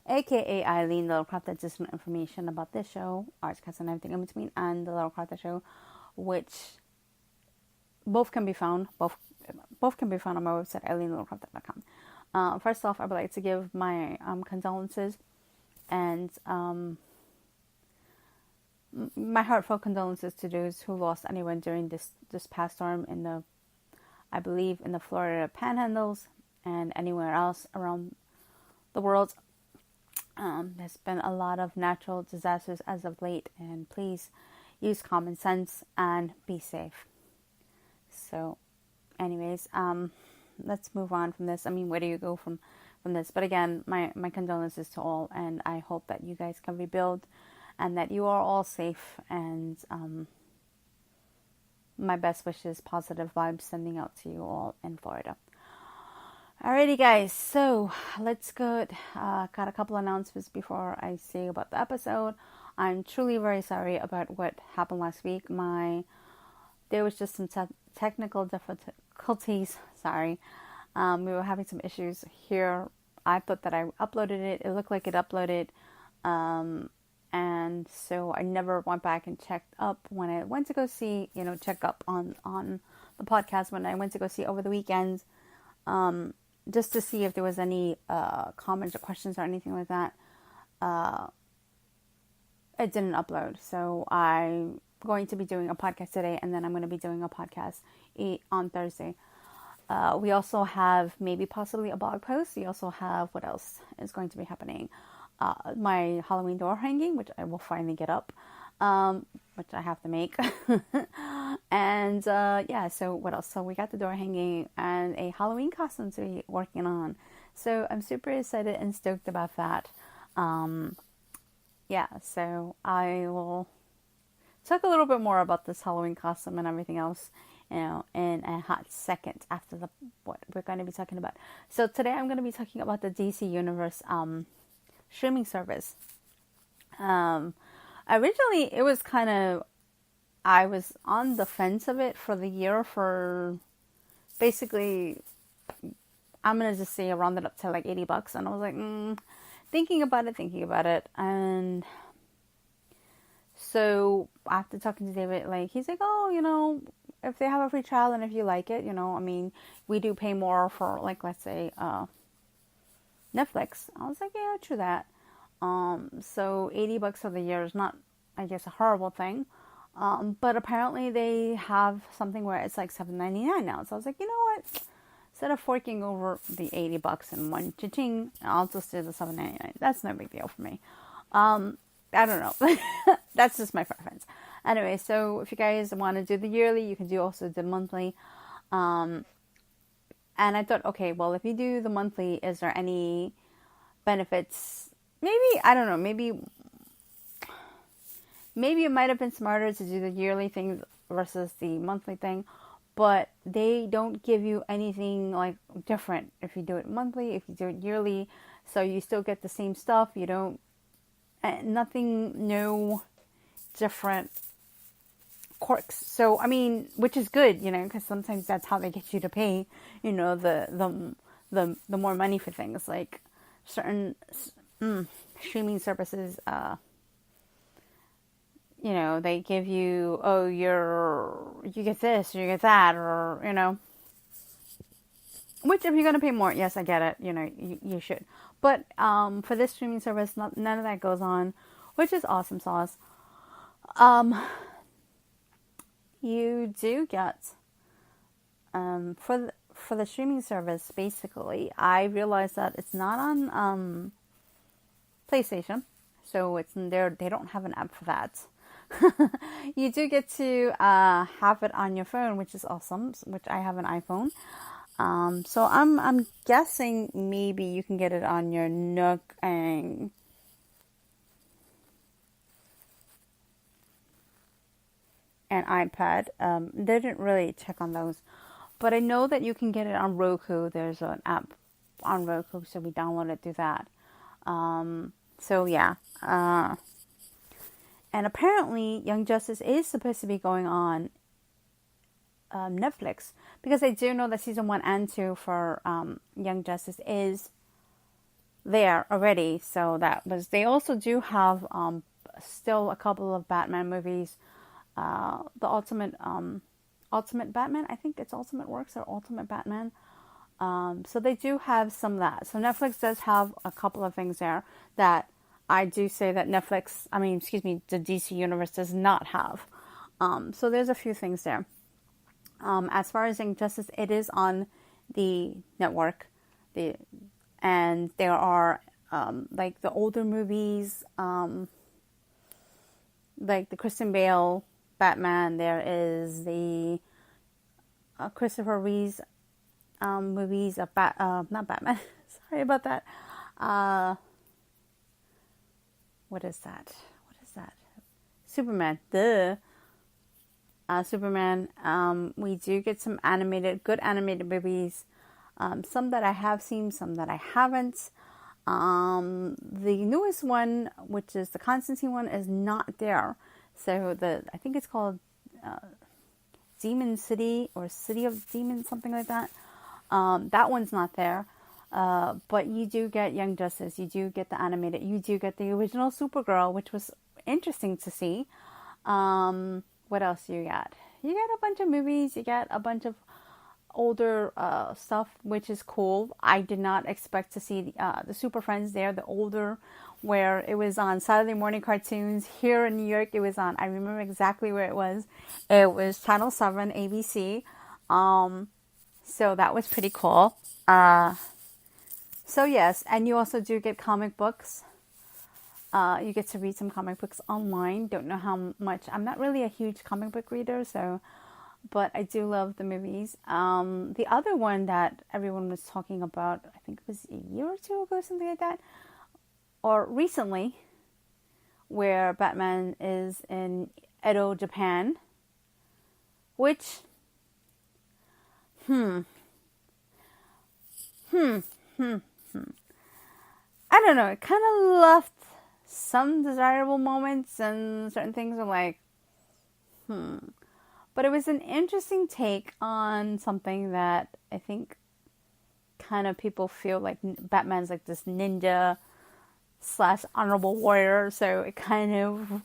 aka Eileen, the Littlecraft, that just some information about this show, Artscast and everything in between, and the Littlecraft show, which both can be found on my website, eileenlittlecraft.com. First off, I would like to give my condolences and my heartfelt condolences to those who lost anyone during this past storm I believe in the Florida Panhandles and anywhere else around the world. There's been a lot of natural disasters as of late, and please use common sense and be safe. So, anyways, let's move on from this. I mean, where do you go from this? But again, my condolences to all, and I hope that you guys can rebuild and that you are all safe, and my best wishes, positive vibes sending out to you all in Florida. Alrighty, guys, so let's go. Got a couple announcements before I say about the episode. I'm truly very sorry about what happened last week. There was just some technical difficulties. Sorry. We were having some issues here. I thought that I uploaded it. It looked like it uploaded. And so I never went back and checked up when I went to go see, check up on the podcast when I went to go see over the weekend, just to see if there was any comments or questions or anything like that. It didn't upload. So I'm going to be doing a podcast today, and then I'm going to be doing a podcast on Thursday. We also have maybe possibly a blog post. We also have, what else is going to be happening? My Halloween door hanging, which I will finally get up, which I have to make. And so what else? So we got the door hanging and a Halloween costume to be working on. So I'm super excited and stoked about that. So I will talk a little bit more about this Halloween costume and everything else, in a hot second after what we're going to be talking about. So today I'm going to be talking about the DC Universe streaming service. Originally it was I was on the fence of it for the year for basically, I'm going to just say I rounded up to like $80, and I was like, thinking about it, and so after talking to David, he's like, oh, if they have a free trial and if you like it, we do pay more for, let's say, Netflix. I was like, yeah, true that. So $80 for the year is not, I guess, a horrible thing. But apparently they have something where it's like $7.99 now. So I was like, you know what? Instead of forking over the $80 in one cha-ching, I'll just do the $7.99. That's no big deal for me. I don't know. That's just my preference. Anyway, so if you guys want to do the yearly, you can also do the monthly. And I thought, okay, well, if you do the monthly, is there any benefits? Maybe, I don't know, maybe it might have been smarter to do the yearly thing versus the monthly thing, but they don't give you anything different if you do it monthly, if you do it yearly, so you still get the same stuff. You don't, no different quirks. So, I mean, which is good, because sometimes that's how they get you to pay, the more money for things, like certain streaming services, they give you, you get this, or you get that, or, which if you're going to pay more, yes, I get it, you should. But for this streaming service, none of that goes on, which is awesome sauce. You do get, for the streaming service, basically, I realized that it's not on PlayStation, so it's there. They don't have an app for that. You do get to have it on your phone, which is awesome. Which I have an iPhone, so I'm guessing maybe you can get it on your Nook and iPad. Didn't really check on those, but I know that you can get it on Roku. There's an app on Roku, so we download it through that. So yeah. And apparently Young Justice is supposed to be going on Netflix, because I do know that season 1 and 2 for Young Justice is there already. So that was. They also do have still a couple of Batman movies. The Ultimate Batman. I think it's Ultimate Works or Ultimate Batman. So they do have some of that. So Netflix does have a couple of things there that I do say that the DC Universe does not have. So there's a few things there. As far as Young Justice, it is on the network. And there are like the older movies, like the Christian Bale Batman. There is the Christopher Reeves movies of not Batman. Sorry about that. What is that? Superman. Duh. Superman. We do get some good animated movies. Some that I have seen, some that I haven't. The newest one, which is the Constantine one, is not there. So I think it's called Demon City or City of Demons, something like that. That one's not there. But you do get Young Justice. You do get the animated. You do get the original Supergirl, which was interesting to see. What else do you got? You get a bunch of movies. You get a bunch of older stuff, which is cool. I did not expect to see the Super Friends there, the older, where it was on Saturday morning cartoons. Here in New York, it was on, I remember exactly where it was. It was Channel 7, ABC. So that was pretty cool. So yes, and you also do get comic books. You get to read some comic books online. Don't know how much. I'm not really a huge comic book reader, but I do love the movies. The other one that everyone was talking about, I think it was a year or two ago, something like that, or recently, where Batman is in Edo, Japan, which, I don't know, it kind of left some desirable moments, and certain things are like, But it was an interesting take on something that I think kind of people feel like Batman's like this ninja / honorable warrior, so it kind of,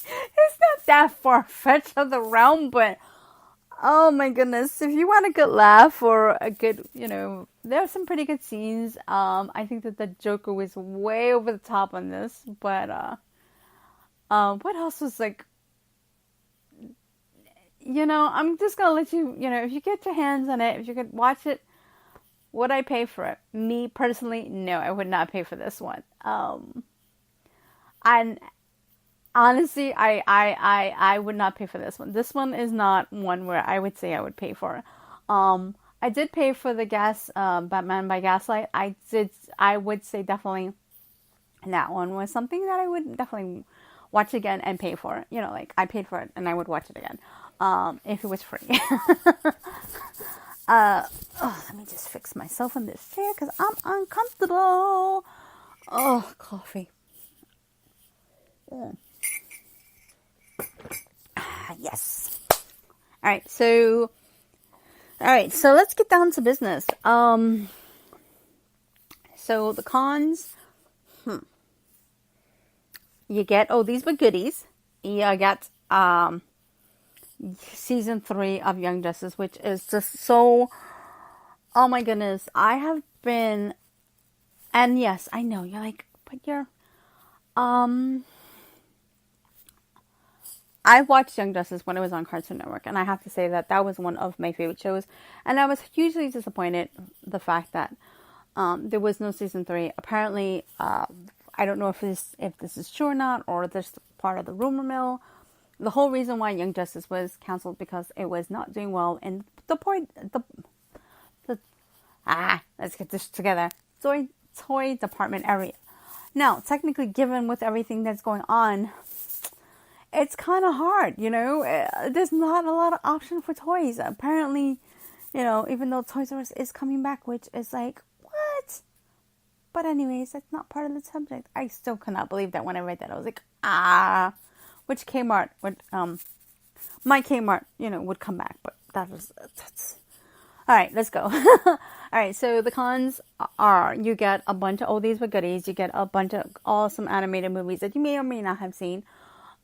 it's not that far-fetched of the realm, but oh my goodness, if you want a good laugh or a good, there are some pretty good scenes. I think that the Joker was way over the top on this, but what else was like, I'm just gonna let you, if you get your hands on it, if you could watch it, would I pay for it? Me personally, no, I would not pay for this one. And honestly, I would not pay for this one. This one is not one where I would say I would pay for. I did pay for the Batman by Gaslight. I would say definitely that one was something that I would definitely watch again and pay for. Like I paid for it and I would watch it again. If it was free. Let me just fix myself in this chair because I'm uncomfortable. Oh, coffee. Yes. All right, so let's get down to business. So the cons. You get these were goodies. You get season 3 of Young Justice, which is just so. Oh my goodness, I have been, and yes, I know you're like, but you're, I watched Young Justice when it was on Cartoon Network, and I have to say that was one of my favorite shows, and I was hugely disappointed the fact that there was no season 3. Apparently, I don't know if this is true or not, or this part of the rumor mill. The whole reason why Young Justice was canceled because it was not doing well in let's get this together. Toy department area. Now, technically, given with everything that's going on, it's kind of hard, There's not a lot of option for toys. Apparently, even though Toys R Us is coming back, which is like, what? But anyways, that's not part of the subject. I still cannot believe that when I read that. I was like, which Kmart would, my Kmart, would come back. But that's, right, let's go. All right, so the cons are you get a bunch of oldies but goodies. You get a bunch of awesome animated movies that you may or may not have seen.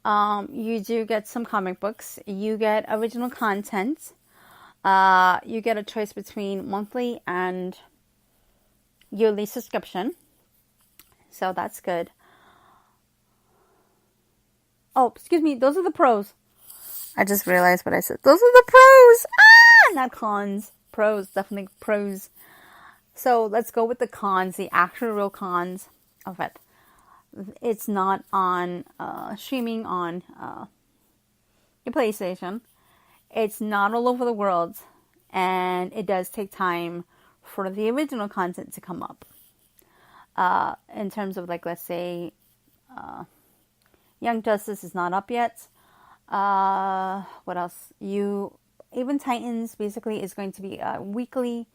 You do get some comic books. You get original content. You get a choice between monthly and yearly subscription. So that's good. Oh, excuse me. Those are the pros. I just realized what I said. Those are the pros. Not cons. Pros. Definitely pros. So let's go with the cons. The actual real cons of it. It's not on streaming on your PlayStation. It's not all over the world. And it does take time for the original content to come up. In terms of, like, let's say, Young Justice is not up yet. What else? Even Titans basically is going to be a weekly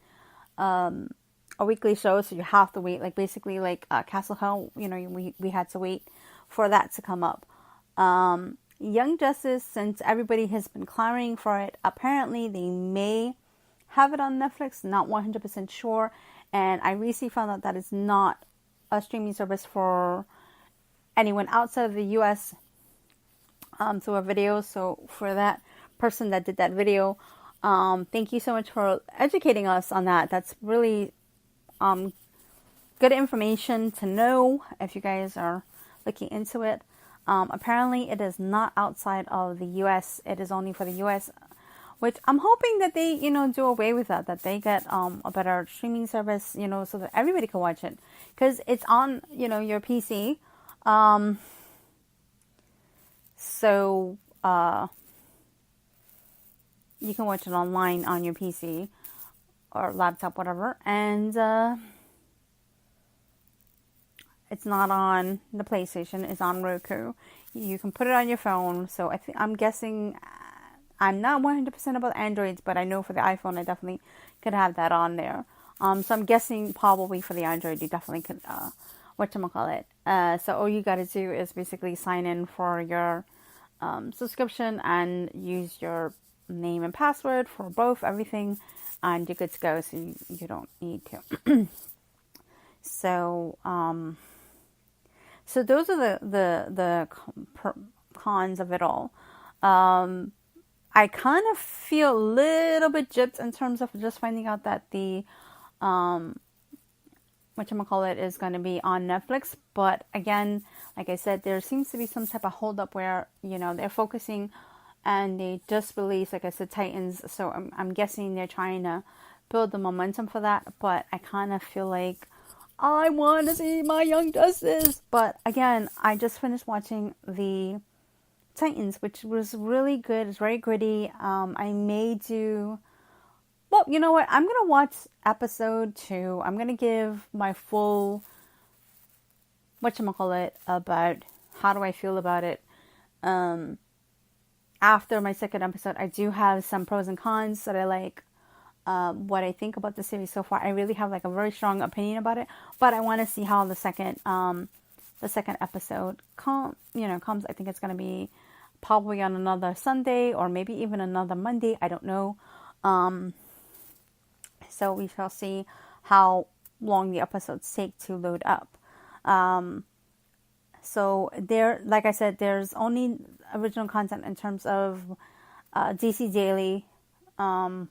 show, so you have to wait. Like, basically, like Castle Hell, we had to wait for that to come up. Young Justice, since everybody has been clamoring for it, apparently they may have it on Netflix. Not 100% sure, and I recently found out that it's not a streaming service for anyone outside of the US. So a video. So for that person that did that video, thank you so much for educating us on that. That's really good information to know if you guys are looking into it. Apparently it is not outside of the US. It is only for the US, which I'm hoping that they, do away with that they get a better streaming service, so that everybody can watch it, because it's on, your PC. So you can watch it online on your PC or laptop, whatever, and it's not on the PlayStation. It's on Roku. You can put it on your phone. So I'm guessing, I'm not 100% about Androids, but I know for the iPhone, I definitely could have that on there. So I'm guessing probably for the Android, you definitely could, whatchamacallit. So all you got to do is basically sign in for your subscription and use your name and password for both, everything, and you're good to go. So you don't need to. So those are the cons of it all. I kind of feel a little bit gypped in terms of just finding out that the whatchamacallit is going to be on Netflix. But again, like I said, there seems to be some type of holdup where, they're focusing, and they just released, like I said, Titans. So I'm guessing they're trying to build the momentum for that. But I kind of feel like I want to see my Young Justice. But again, I just finished watching the Titans, which was really good. It's very gritty. I may do... Well, you know what? I'm going to watch episode 2. I'm going to give my full... whatchamacallit about how do I feel about it. After my second episode, I do have some pros and cons that I like. What I think about the series so far. I really have like a very strong opinion about it, but I want to see how the second episode comes. I think it's going to be probably on another Sunday or maybe even another Monday. I don't know. So we shall see how long the episodes take to load up. So there, like I said, there's only original content in terms of DC Daily, the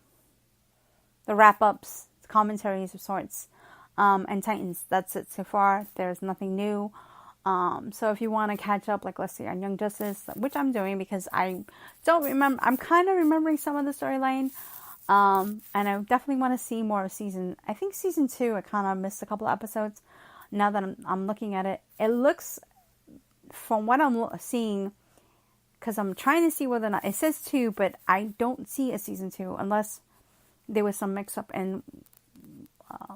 wrap-ups, commentaries of sorts, and Titans. That's it so far. There's nothing new. So if you want to catch up, like let's say on Young Justice, which I'm doing because I don't remember, I'm kind of remembering some of the storyline. And I definitely want to see more of season 2, I kind of missed a couple of episodes. Now that I'm looking at it, it looks, from what I'm seeing, because I'm trying to see whether or not, it says 2, but I don't see a season 2 unless there was some mix up in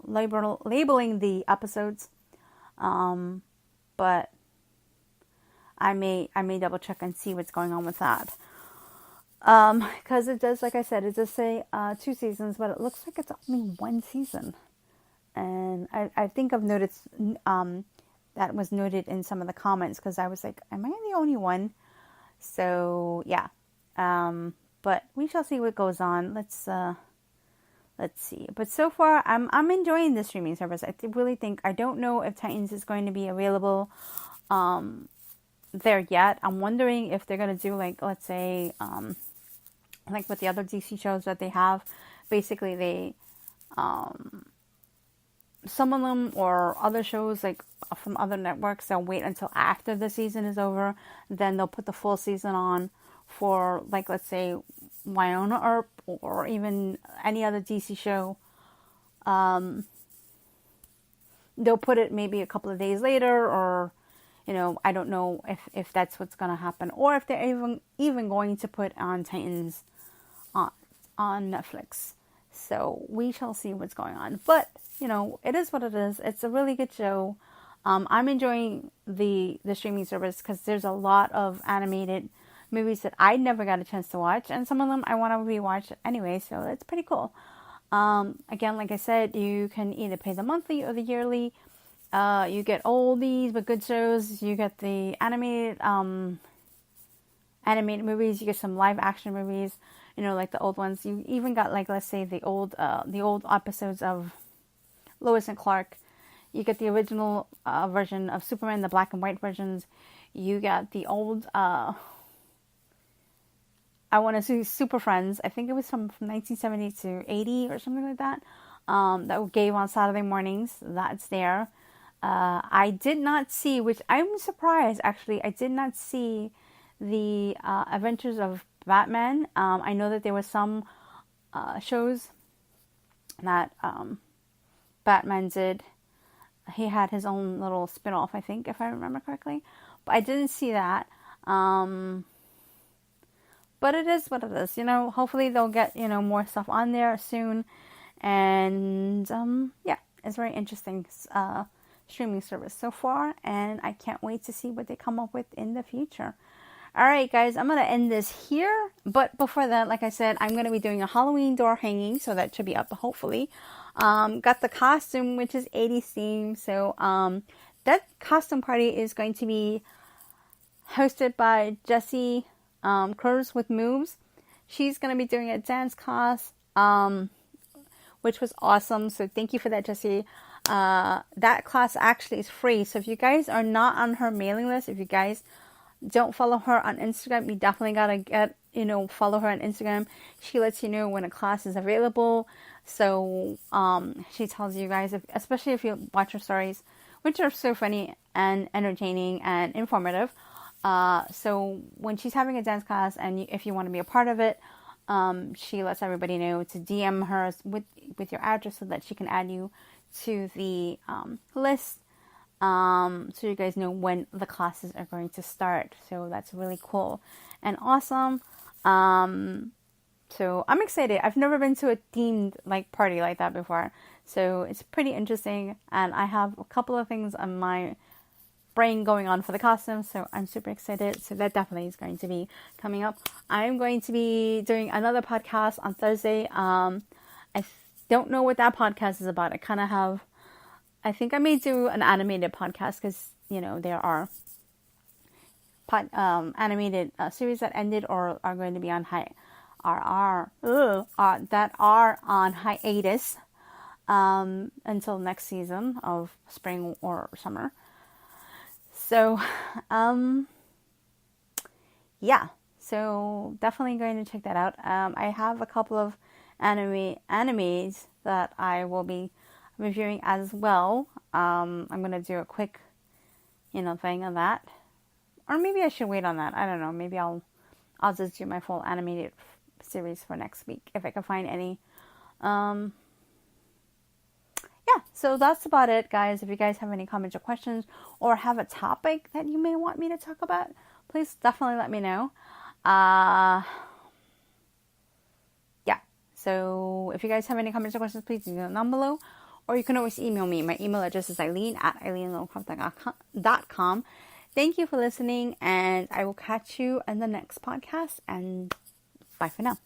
labeling the episodes. But I may double check and see what's going on with that. Because it does, like I said, it does say 2 seasons, but it looks like it's only 1 season. And I think I've noticed that was noted in some of the comments, because I was like, am I the only one? So yeah. But we shall see what goes on. let's see. But so far, I'm enjoying the streaming service. I really think, I don't know if Titans is going to be available there yet. I'm wondering if they're going to do, like, let's say, like with the other DC shows that they have. Basically, they, some of them or other shows, like from other networks, they'll wait until after the season is over. Then they'll put the full season on for, like, let's say, Wynonna Earp or even any other DC show. They'll put it maybe a couple of days later, or, you know, I don't know if that's what's going to happen, or if they're even going to put on Titans on Netflix. So we shall see what's going on. But, you know, it is what it is. It's a really good show. I'm enjoying the streaming service because there's a lot of animated movies that I never got a chance to watch, and some of them I want to rewatch anyway, so it's pretty cool. Again, like I said, you can either pay the monthly or the yearly. You get oldies but good shows. You get the animated movies. You get some live action movies, you know, like the old ones. You even got, like, let's say, the old episodes of Lois and Clark. You get the original version of Superman, the black and white versions. You got the old I want to see Super Friends. I think it was from 1970 to 80 or something like that. That gave on Saturday mornings. That's there. I did not see, which I'm surprised actually, I did not see the Adventures of Batman. I know that there were some shows that Batman did. He had his own little spin-off, I think, if I remember correctly. But I didn't see that. But it is what it is, you know. Hopefully they'll get, you know, more stuff on there soon. And, yeah, it's very interesting streaming service so far. And I can't wait to see what they come up with in the future. All right, guys, I'm going to end this here. But before that, like I said, I'm going to be doing a Halloween door hanging. So that should be up, hopefully. Got the costume, which is 80s theme. So that costume party is going to be hosted by Jessie Curves with Moves. She's going to be doing a dance class, which was awesome. So thank you for that, Jessie. That class actually is free. So if you guys are not on her mailing list, if you guys don't follow her on Instagram, you definitely got to follow her on Instagram. She lets you know when a class is available. So she tells you guys, especially if you watch her stories, which are so funny and entertaining and informative. So when she's having a dance class, and if you want to be a part of it, she lets everybody know to DM her with your address so that she can add you to the list, so you guys know when the classes are going to start. So that's really cool and awesome. So I'm excited. I've never been to a themed party like that before, so it's pretty interesting. And I have a couple of things on my brain going on for the costumes, so I'm super excited. So that definitely is going to be coming up. I'm going to be doing another podcast on Thursday. I don't know what that podcast is about. I think I may do an animated podcast, because there are animated series that ended or are going to be on that are on hiatus until next season of spring or summer. So, yeah. So definitely going to check that out. I have a couple of animes that I will be reviewing as well. I'm going to do a quick, thing on that. Or maybe I should wait on that. I don't know. Maybe I'll just do my full animated series for next week if I can find any. Yeah, so that's about it, guys. If you guys have any comments or questions, or have a topic that you may want me to talk about, please definitely let me know. Yeah, so if you guys have any comments or questions, please leave them down below. Or you can always email me. My email address is eileen@eileenlilcraft.com. Thank you for listening, and I will catch you in the next podcast, and bye for now.